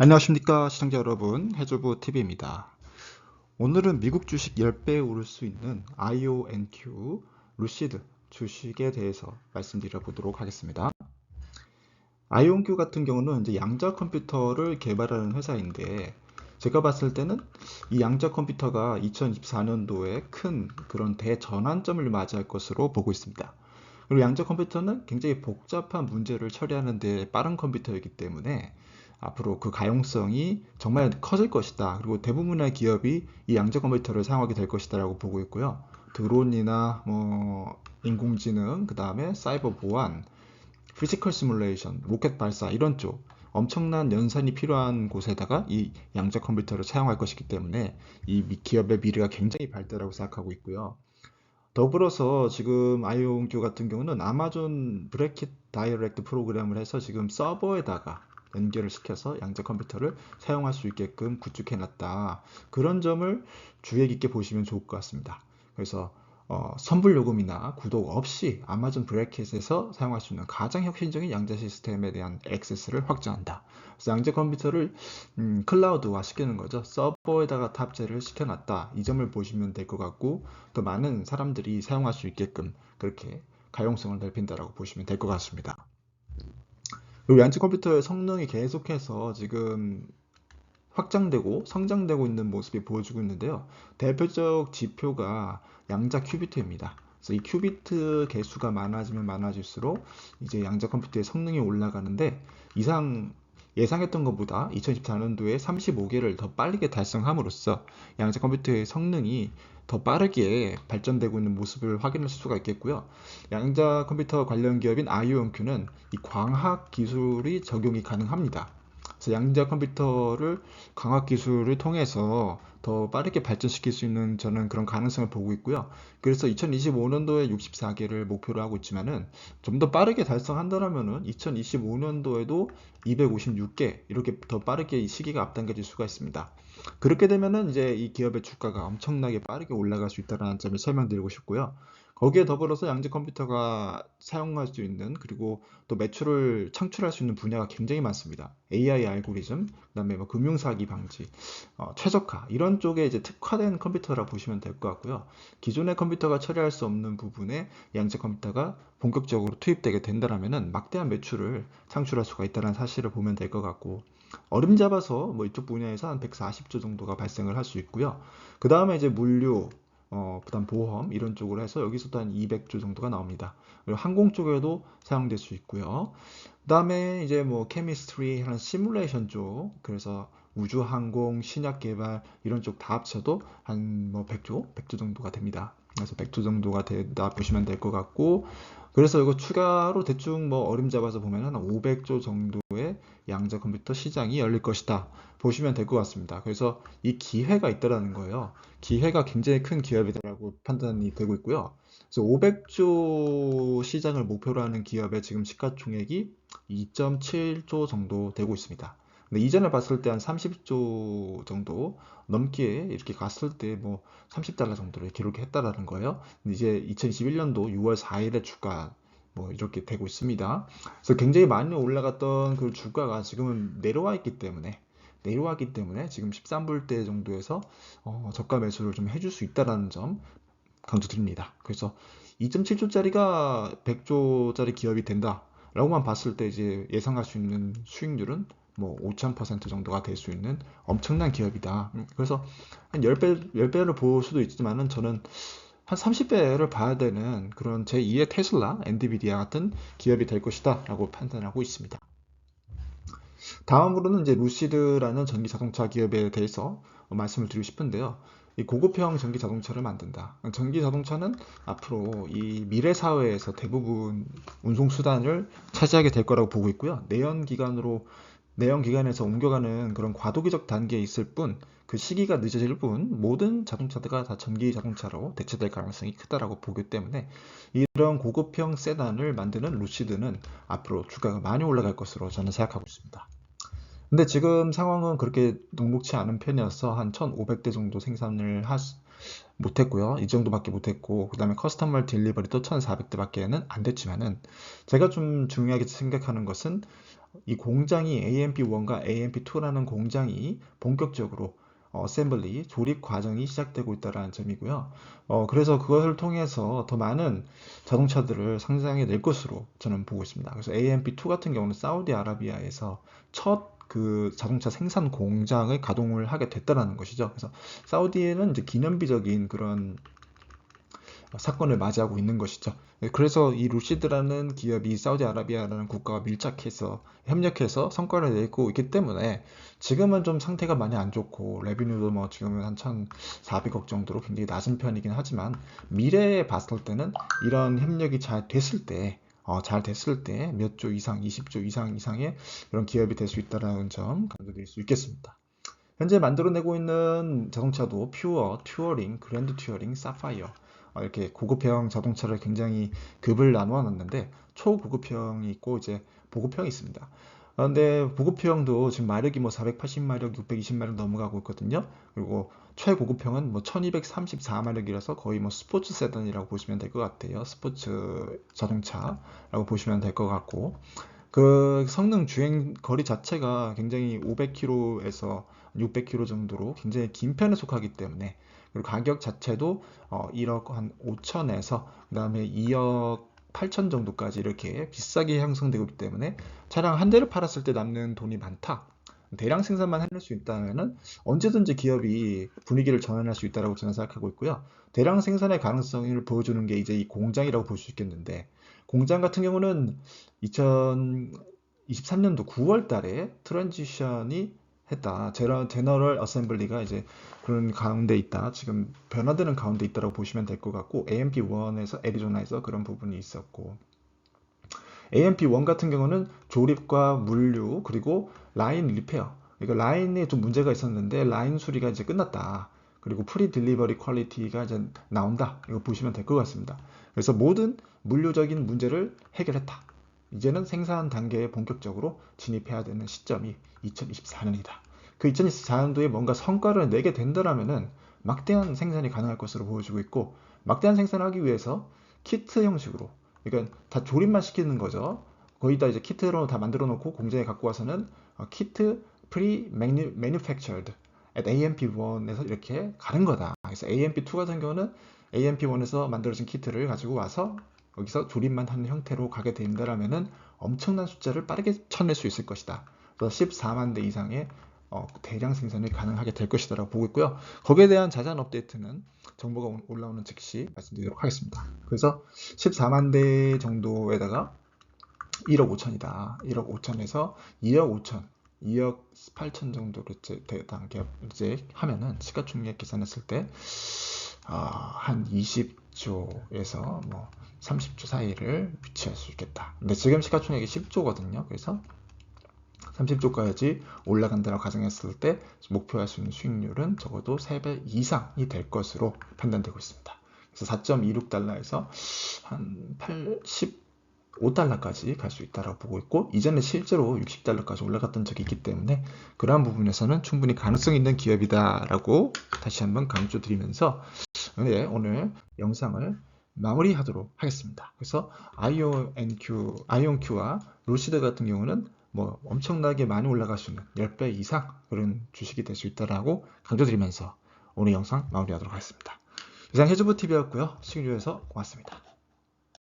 안녕하십니까 시청자 여러분, 해주부 TV입니다. 오늘은 미국 주식 10배 오를 수 있는 IONQ 루시드 주식에 대해서 말씀드려 보도록 하겠습니다. IONQ 같은 경우는 이제 양자 컴퓨터를 개발하는 회사인데, 제가 봤을 때는 이 양자 컴퓨터가 2024년도에 큰 그런 대전환점을 맞이할 것으로 보고 있습니다. 그리고 양자 컴퓨터는 굉장히 복잡한 문제를 처리하는 데 빠른 컴퓨터이기 때문에 앞으로 그 가용성이 정말 커질 것이다. 그리고 대부분의 기업이 이 양자 컴퓨터를 사용하게 될 것이다라고 보고 있고요. 드론이나 뭐 인공지능, 그 다음에 사이버 보안, 피지컬 시뮬레이션, 로켓 발사 이런 쪽 엄청난 연산이 필요한 곳에다가 이 양자 컴퓨터를 사용할 것이기 때문에 이 기업의 미래가 굉장히 밝다라고 생각하고 있고요. 더불어서 지금 아이오온큐 같은 경우는 아마존 브레킷 다이렉트 프로그램을 해서 지금 서버에다가 연결을 시켜서 양자 컴퓨터를 사용할 수 있게끔 구축해놨다. 그런 점을 주의 깊게 보시면 좋을 것 같습니다. 그래서 선불 요금이나 구독 없이 아마존 브레킷에서 사용할 수 있는 가장 혁신적인 양자 시스템에 대한 액세스를 확장한다. 그래서 양자 컴퓨터를 클라우드화 시키는 거죠. 서버에다가 탑재를 시켜놨다. 이 점을 보시면 될 것 같고, 더 많은 사람들이 사용할 수 있게끔 그렇게 가용성을 넓힌다라고 보시면 될 것 같습니다. 그리고 양자 컴퓨터의 성능이 계속해서 지금 확장되고 성장되고 있는 모습이 보여주고 있는데요. 대표적 지표가 양자 큐비트입니다. 그래서 이 큐비트 개수가 많아지면 많아질수록 이제 양자 컴퓨터의 성능이 올라가는데, 이상 예상했던 것보다 2024년도에 35개를 더 빠르게 달성함으로써 양자 컴퓨터의 성능이 더 빠르게 발전되고 있는 모습을 확인할 수가 있겠고요. 양자 컴퓨터 관련 기업인 IONQ는 이 광학 기술이 적용이 가능합니다. 그래서 양자 컴퓨터를 광학 기술을 통해서 더 빠르게 발전시킬 수 있는 저는 그런 가능성을 보고 있고요. 그래서 2025년도에 64개를 목표로 하고 있지만은 좀 더 빠르게 달성한다면은 2025년도에도 256개 이렇게 더 빠르게 이 시기가 앞당겨질 수가 있습니다. 그렇게 되면은 이제 이 기업의 주가가 엄청나게 빠르게 올라갈 수 있다는 점을 설명드리고 싶고요. 거기에 더불어서 양자 컴퓨터가 사용할 수 있는, 그리고 또 매출을 창출할 수 있는 분야가 굉장히 많습니다. AI 알고리즘, 그다음에 뭐 금융사기 방지, 최적화 이런 쪽에 이제 특화된 컴퓨터라 보시면 될 것 같고요. 기존의 컴퓨터가 처리할 수 없는 부분에 양자 컴퓨터가 본격적으로 투입되게 된다면은 막대한 매출을 창출할 수가 있다는 사실을 보면 될 것 같고, 어림잡아서 뭐 이쪽 분야에서 한 140조 정도가 발생을 할 수 있고요. 그 다음에 이제 물류, 그다음 보험 이런 쪽으로 해서 여기서도 한 200조 정도가 나옵니다. 그리고 항공 쪽에도 사용될 수 있고요. 그다음에 이제 뭐 케미스트리 하는 시뮬레이션 쪽, 그래서 우주 항공, 신약 개발 이런 쪽 다 합쳐도 한 뭐 100조 정도가 됩니다. 그래서 100조 정도가 된다 보시면 될 것 같고, 그래서 이거 추가로 대충 뭐 어림잡아서 보면 한 500조 정도의 양자 컴퓨터 시장이 열릴 것이다 보시면 될 것 같습니다. 그래서 이 기회가 있다라는 거예요. 기회가 굉장히 큰 기업이다라고 판단이 되고 있고요. 그래서 500조 시장을 목표로 하는 기업의 지금 시가총액이 2.7조 정도 되고 있습니다. 근데 이전에 봤을 때 한 30조 정도 넘게 이렇게 갔을 때 뭐 30달러 정도를 기록했다라는 거예요. 근데 이제 2021년도 6월 4일에 주가 뭐 이렇게 되고 있습니다. 그래서 굉장히 많이 올라갔던 그 주가가 지금은 내려왔기 때문에 지금 13불대 정도에서 저가 매수를 좀 해줄 수 있다라는 점 강조드립니다. 그래서 2.7조짜리가 100조짜리 기업이 된다라고만 봤을 때 이제 예상할 수 있는 수익률은 뭐 5000% 정도가 될 수 있는 엄청난 기업이다. 그래서 한 10배를 볼 수도 있지만은 저는 한 30배를 봐야 되는 그런 제2의 테슬라, 엔비디아 같은 기업이 될 것이다 라고 판단하고 있습니다. 다음으로는 이제 루시드라는 전기 자동차 기업에 대해서 말씀을 드리고 싶은데요. 이 고급형 전기 자동차를 만든다. 전기 자동차는 앞으로 이 미래 사회에서 대부분 운송 수단을 차지하게 될 거라고 보고 있고요. 내연기관에서 옮겨가는 그런 과도기적 단계에 있을 뿐, 그 시기가 늦어질 뿐 모든 자동차가 다 전기 자동차로 대체될 가능성이 크다라고 보기 때문에 이런 고급형 세단을 만드는 루시드는 앞으로 주가가 많이 올라갈 것으로 저는 생각하고 있습니다. 근데 지금 상황은 그렇게 녹록치 않은 편이어서 한 1,500대 정도 생산을 못했고요. 이 정도밖에 못했고, 그 다음에 커스터머 딜리버리도 1,400대밖에는 안 됐지만은, 제가 좀 중요하게 생각하는 것은 이 공장이 AMP1과 AMP2라는 공장이 본격적으로 어셈블리, 조립 과정이 시작되고 있다는 점이고요. 그래서 그것을 통해서 더 많은 자동차들을 상장해 낼 것으로 저는 보고 있습니다. 그래서 AMP2 같은 경우는 사우디아라비아에서 첫 그 자동차 생산 공장을 가동을 하게 됐다는 것이죠. 그래서 사우디에는 이제 기념비적인 그런 사건을 맞이하고 있는 것이죠. 그래서 이 루시드라는 기업이 사우디아라비아라는 국가와 밀착해서 협력해서 성과를 내고 있기 때문에 지금은 좀 상태가 많이 안 좋고 레비뉴도 뭐 지금은 한 1,400억 정도로 굉장히 낮은 편이긴 하지만 미래에 봤을 때는 이런 협력이 잘 됐을 때 몇 조 이상, 20조 이상의 그런 기업이 될 수 있다는 점 강조드릴 수 있겠습니다. 현재 만들어내고 있는 자동차도 퓨어, 튜어링, 그랜드 튜어링, 사파이어 이렇게 고급형 자동차를 굉장히 급을 나누어 놨는데 초고급형이 있고 이제 보급형이 있습니다. 그런데 보급형도 지금 마력이 뭐 480마력, 620마력 넘어가고 있거든요. 그리고 최고급형은 뭐 1234마력이라서 거의 뭐 스포츠 세단이라고 보시면 될 것 같아요. 스포츠 자동차라고 보시면 될 것 같고 그 성능 주행 거리 자체가 굉장히 500km에서 600km 정도로 굉장히 긴 편에 속하기 때문에 그리고 가격 자체도 1억 한 5천에서 그 다음에 2억 8천 정도까지 이렇게 비싸게 형성되고 있기 때문에 차량 한 대를 팔았을 때 남는 돈이 많다. 대량 생산만 해낼 수 있다면은 언제든지 기업이 분위기를 전환할 수 있다고 저는 생각하고 있고요. 대량 생산의 가능성을 보여주는 게 이제 이 공장이라고 볼 수 있겠는데 공장 같은 경우는 2023년도 9월 달에 트랜지션이 했다. 제너럴 어셈블리가 이제 그런 가운데 있다. 지금 변화되는 가운데 있다라고 보시면 될 것 같고 AMP1에서 애리조나에서 그런 부분이 있었고 AMP1 같은 경우는 조립과 물류 그리고 라인 리페어 그러니까 라인에 좀 문제가 있었는데 라인 수리가 이제 끝났다. 그리고 프리 딜리버리 퀄리티가 이제 나온다. 이거 보시면 될 것 같습니다. 그래서 모든 물류적인 문제를 해결했다. 이제는 생산 단계에 본격적으로 진입해야 되는 시점이 2024년이다. 그 2024년도에 뭔가 성과를 내게 된다면은 막대한 생산이 가능할 것으로 보여지고 있고 막대한 생산을 하기 위해서 키트 형식으로 그러니까 다 조립만 시키는 거죠. 거의 다 이제 키트로 다 만들어 놓고 공장에 갖고 와서는 키트 프리 manufactured at AMP1에서 이렇게 가는 거다. 그래서 AMP2 같은 경우는 AMP1에서 만들어진 키트를 가지고 와서 여기서 조립만 하는 형태로 가게 된다면은 엄청난 숫자를 빠르게 쳐낼 수 있을 것이다. 그래서 14만 대 이상의 대량 생산이 가능하게 될 것이다라고 보고 있고요. 거기에 대한 자세한 업데이트는 정보가 올라오는 즉시 말씀드리도록 하겠습니다. 그래서 14만 대 정도에다가 1억 5천이다. 1억 5천에서 2억 5천, 2억 8천 정도로 단계 이제 하면은 시가총액 계산했을 때 한 20조에서 뭐 30조 사이를 위치할 수 있겠다. 근데 지금 시가총액이 10조거든요. 그래서 30조까지 올라간다고 가정했을 때 목표할 수 있는 수익률은 적어도 3배 이상이 될 것으로 판단되고 있습니다. 그래서 4.26달러에서 한 85달러까지 갈 수 있다고 보고 있고 이전에 실제로 60달러까지 올라갔던 적이 있기 때문에 그러한 부분에서는 충분히 가능성 있는 기업이다라고 다시 한번 강조드리면서 오늘 영상을 마무리하도록 하겠습니다. 그래서 아이온큐와 루시드 같은 경우는 뭐 엄청나게 많이 올라갈 수 있는 10배 이상 그런 주식이 될 수 있다라고 강조드리면서 오늘 영상 마무리하도록 하겠습니다. 이상 해주부 TV였고요. 시청해주셔서 고맙습니다.